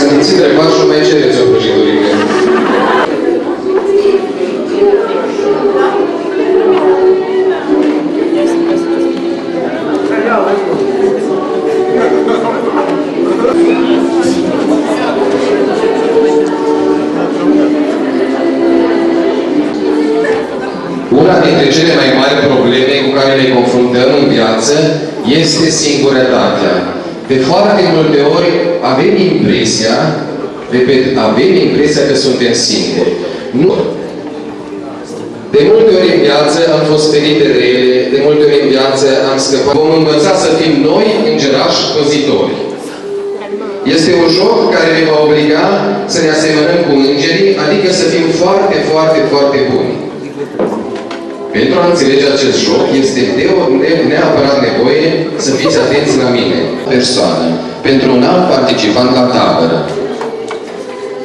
simțit remarșul, mai cereți o prăjiturică. Una dintre cele mai mari probleme cu care ne confruntăm în viață este singurătatea. De foarte multe ori avem impresia, repet, avem impresia că suntem singuri. Nu. De multe ori în viață am fost ferite rele, de multe ori în viață am scăpat. Vom învăța să fim noi îngerași păzitori. Este un joc care ne va obliga să ne asemănăm cu îngerii, adică să fim foarte, foarte, foarte buni. Pentru a înțelege acest joc, este neapărat nevoie să fiți atenți la mine. Persoană. Pentru un alt participant la tabără.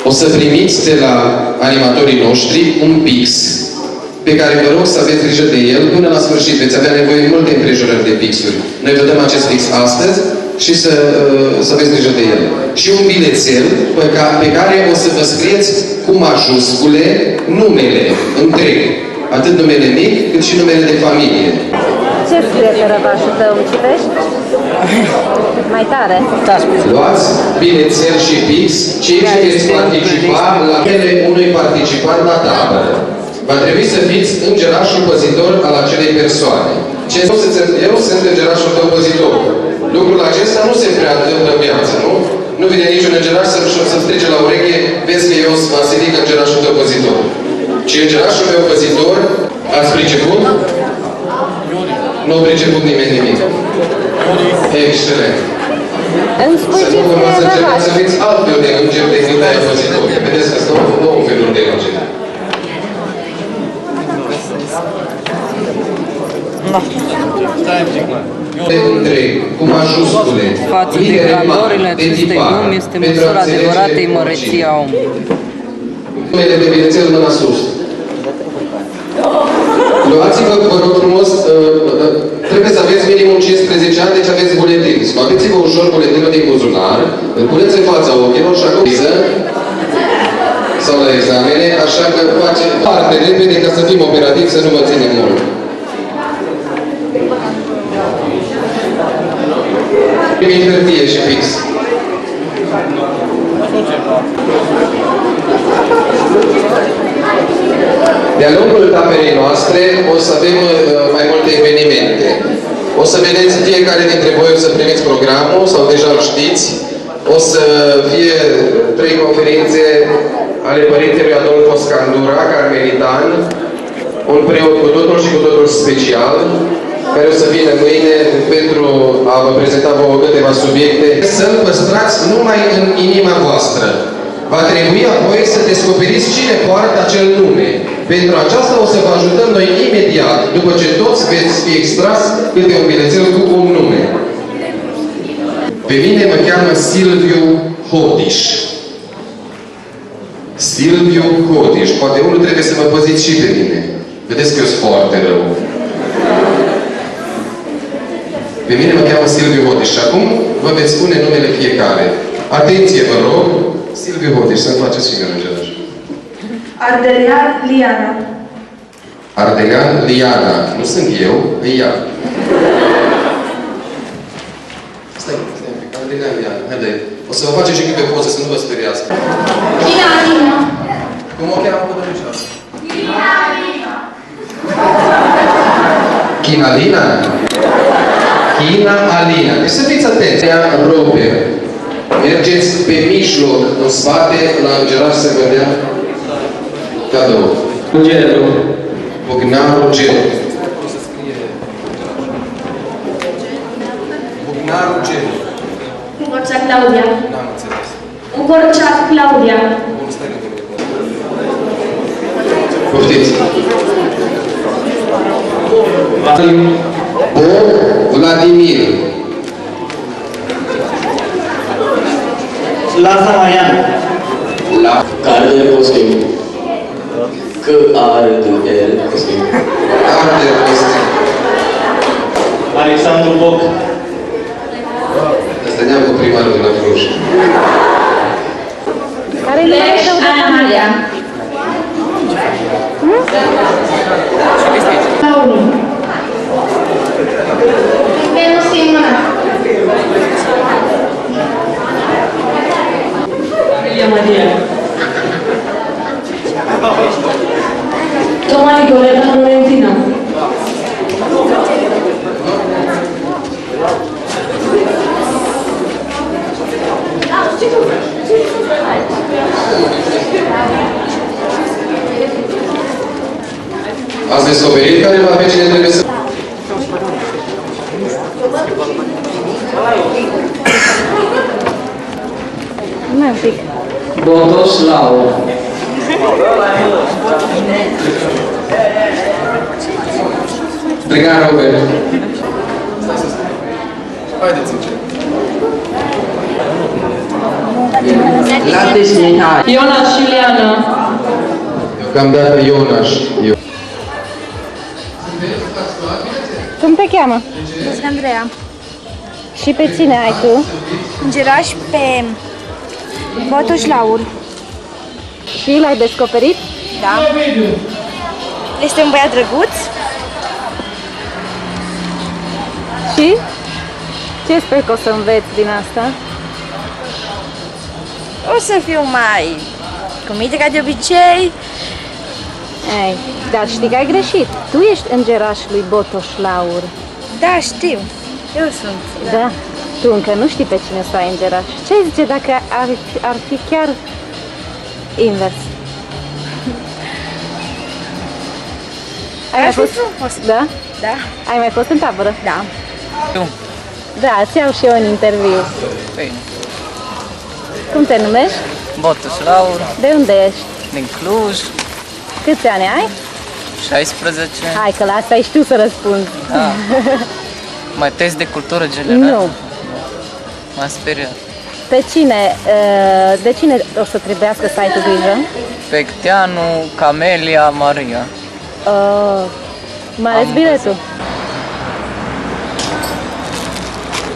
O să primiți de la animatorii noștri un pix pe care vă rog să aveți grijă de el până la sfârșit. Veți avea nevoie de multe împrejurări de pixuri. Noi vă dăm acest pix astăzi și să aveți grijă de el. Și un bilețel pe care o să vă scrieți cu majuscule numele întreg. Atât numele mic, cât și numele de familie. Ce scrie pe răbașul tău, citești? Mai tare. Luați bilețel și pix, cei ce veți participa la ele unui participant la tabără. Va trebui să fiți îngerașul păzitor al acelei persoane. Eu sunt îngerașul tău păzitor. Lucrul acesta nu se prea întâmplă în viață, nu? Nu vine niciun îngeraș să-mi strice la ureche, vezi că eu sunt Vasilic, îngerașul tău păzitor. Și îngerașul meu păzitor, ați priceput? Nu a priceput nimeni nimic. Excelent. Să nu vă să încercați să fiți altfel de îngeri decât aia păzitori. Vedeți că sunt două feluri de îngeri. Întreg, cu majuscule, față de grandorile acestei lumi este măsura adevăratei măreții a omului. Numele de bilețel mâna sus. Luați-vă, vă rog frumos, trebuie să aveți minimum 15 ani, deci aveți buletin. Scoateți-vă ușor buletinul din buzunar, îl puneți în fața ochilor și acum sau la examene, așa că face parte repede ca să fim operativi, să nu vă ținem mult. Primim hârtie și fix. De-a lungul taberei noastre o să avem mai multe evenimente. O să vedeți fiecare dintre voi, o să primiți programul, sau deja îl știți. O să fie 3 conferințe ale Părintelui Adolfo Scandura, carmelitan, un preot cu totul și cu totul special, care o să vină mâine pentru a vă prezenta vouă câteva subiecte. Să-l păstrați numai în inima voastră. Va trebui apoi să descoperiți cine poartă acel nume. Pentru aceasta o să vă ajutăm noi imediat, după ce toți veți fi extras câte un bilețel cu un nume. Pe mine mă cheamă Silviu Hodiș. Silviu Hodiș. Poate unul trebuie să mă păziți și pe mine. Vedeți că eu sunt foarte rău. Pe mine mă cheamă Silviu Hodiș. Și acum vă veți spune numele fiecare. Atenție, vă rog. Silviu Hodiș, să-mi faceți și mie îngeraș. Ardelian Liana. Ardelian Liana. Nu sunt eu, e ea. Stai un pic. Ardelian Liana. Haide. O să vă facem și câte poze, să nu vă speriați. China Alina. Cum o cheamă pe domnișoară? China Alina. China Alina? China Alina. Deci să fiți atenți. Robert. Mergeți pe mijloc, în spate, la îngeraș să vă dea cadou. Gelu. Bognaru Gelu. Bognaru Gelu. Ungorceac Claudia. N-am înțeles. Ungorceac Claudia. Bun, stai că poftiți. Vladimir. Laza Marian. La Carde Costin. C-A-R-D-L Costin. Carde Costin. Alexandru Boc. Stăneam cu primarul de la Cluj. Nicoleta Florentina. Ați descoperit careva pe cine trebuie să... Mai un pic. Botoslav. Strigan Robert. Latis Mihai. Ionas Iuliana. Deocamdată Ionaș. Cum te cheamă? Sunt Andreea. Și pe cine ai tu? Îngeraș pe Botoș Laur. Și l-ai descoperit? Da. Este un băiat drăguț. Și? Ce sper că o să înveți din asta? O să fiu mai comită ca de obicei. Ei, dar știi că ai greșit. Tu ești îngeraș lui Botoș Laur. Da, știu. Eu sunt. Da. Tu încă nu știi pe cine să ai îngeraș. Ce zice dacă ar fi chiar invers? Ai mai Aș fi fost? frumos. Da? Da. Ai mai fost în tabără? Da. Da, îți iau și eu un interviu. Bine. Cum te numești? Botoș Laur, De unde ești? din Cluj, Câți ani ai? 16. Hai că la asta ai știu să răspunzi. Da. Mai test de cultură generală? Nu. M-a speriat. Pe cine, de cine o să trebuiască să ai tu grijă? Pecteanu, Camelia, Maria. Mai ales biletul.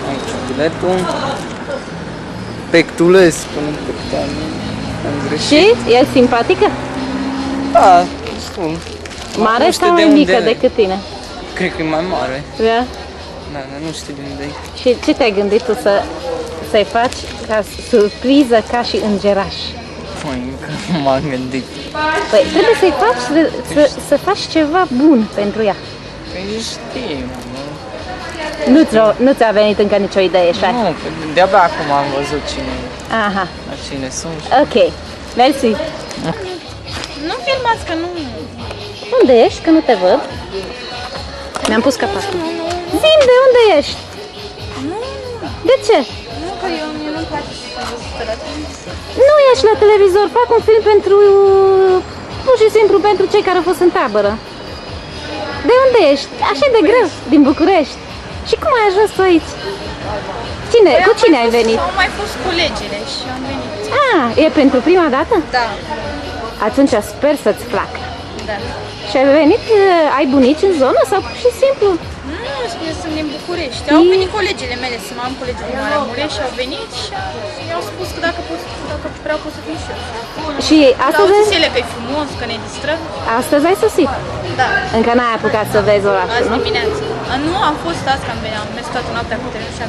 Aici biletul. Pectulescu, nu Pecteanu. Am greșit. Și? E simpatică? Da, destul. Mare Nu știu sau de mai unde mică e. decât tine? Cred că e mai mare. Da? Da, dar nu știu de unde e. Și ce te-ai gândit tu să-i faci ca surpriză ca și îngeraș? Păi, încă nu m-am gândit. Păi trebuie să-i faci, să faci ceva bun pentru ea. Păi știu, nu? Nu ți-a venit încă nicio idee, așa? Nu, că de-abia acum am văzut Aha, la cine sunt. ok. Mersi. Nu filmați că nu... Unde ești? Că nu te văd. Mi-am pus capacul. Zi-mi, de unde ești? Nu, De ce? nu, că mie nu-mi place să văd la televizor. Nu ești la televizor, fac un film pentru... pur și simplu pentru cei care au fost în tabără. De unde ești? Așa de greu, din București. Și cum ai ajuns tu aici? Cu cine ai venit? Au mai fost colegile și am venit. Ah, e pentru prima dată? Da, Atunci sper să-ți placă. da. Și ai venit, ai bunici în zonă sau pur și simplu? Nu, spune, sunt din București. Au venit colegile mele, să am colegi din Maramureș și au venit și i-au spus că dacă vreau pot să fiu și eu. Și Au astăzi, zis ele că e frumos, că ne distrăm. astăzi ai sosit. Da, Încă n-ai apucat să vezi orașul, azi nu? dimineață. Nu, am fost azi, că am mers toată noaptea cu trenul și am